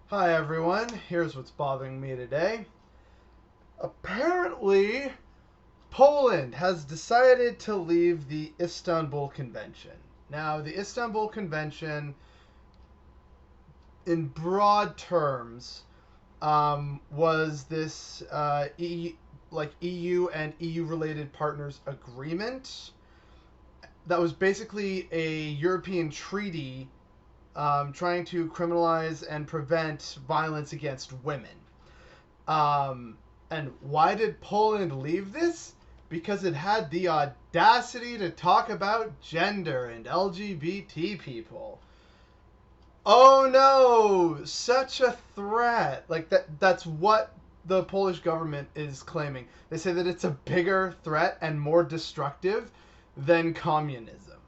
Hi everyone, here's what's bothering me today. Apparently, Poland has decided to leave the Istanbul Convention. Now, the Istanbul Convention, in broad terms, was this EU and EU related partners agreement that was basically a European treaty trying to criminalize and prevent violence against women. And why did Poland leave this? Because it had the audacity to talk about gender and LGBT people. Oh no, such a threat. Like that's what the Polish government is claiming. They say that it's a bigger threat and more destructive than communism.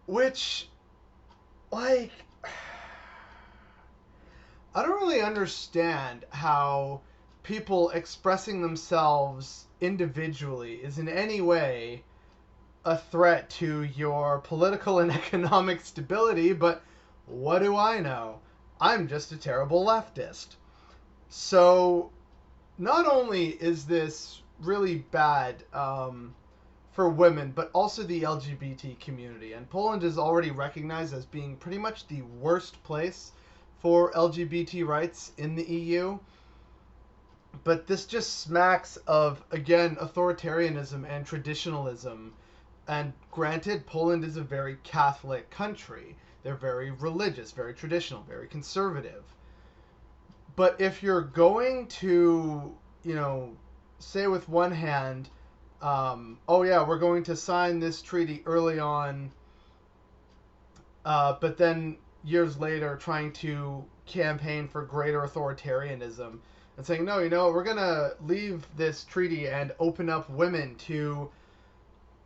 Which like I don't really understand how people expressing themselves individually is in any way a threat to your political and economic stability, but what do I know? I'm just a terrible leftist. So, not only is this really bad for women, but also the LGBT community. And Poland is already recognized as being pretty much the worst place for LGBT rights in the EU. But this just smacks of, again, authoritarianism and traditionalism. And granted, Poland is a very Catholic country. They're very religious, very traditional, very conservative. But if you're going to, say with one hand, oh yeah, we're going to sign this treaty early on, but then years later trying to campaign for greater authoritarianism and saying, no, we're going to leave this treaty and open up women to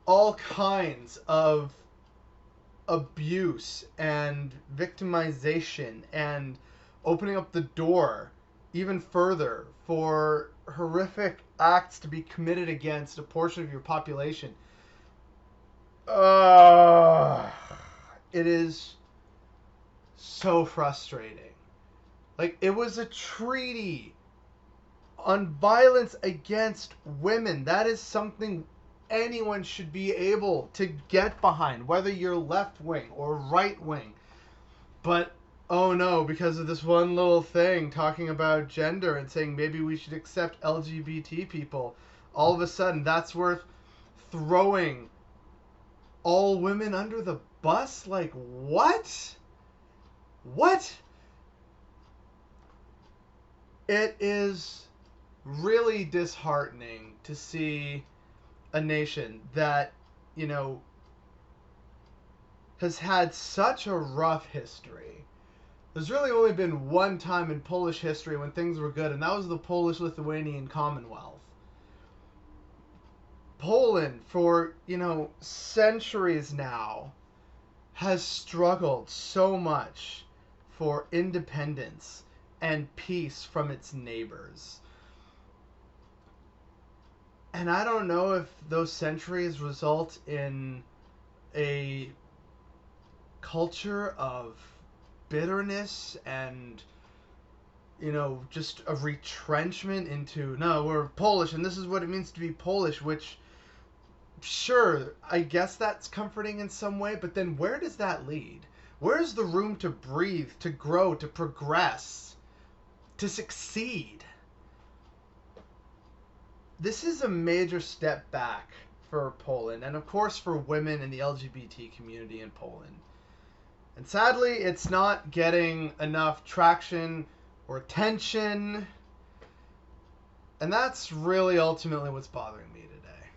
all kinds of abuse and victimization and opening up the door even further for horrific acts to be committed against a portion of your population. Uh, it is so frustrating. Like, it was a treaty on violence against women. That is something anyone should be able to get behind, whether you're left wing or right wing. But oh no, because of this one little thing talking about gender and saying maybe we should accept LGBT people, all of a sudden that's worth throwing all women under the bus? Like, what? What? It is really disheartening to see a nation that, you know, has had such a rough history. There's really only been one time in Polish history when things were good, and that was the Polish-Lithuanian Commonwealth. Poland, for, centuries now, has struggled so much for independence and peace from its neighbors. And I don't know if those centuries result in a culture of bitterness and, just a retrenchment into, no, we're Polish and this is what it means to be Polish, which, sure, I guess that's comforting in some way, but then where does that lead? Where's the room to breathe, to grow, to progress, to succeed? This is a major step back for Poland, and of course for women in the LGBT community in Poland. And sadly, it's not getting enough traction or attention. And that's really ultimately what's bothering me today.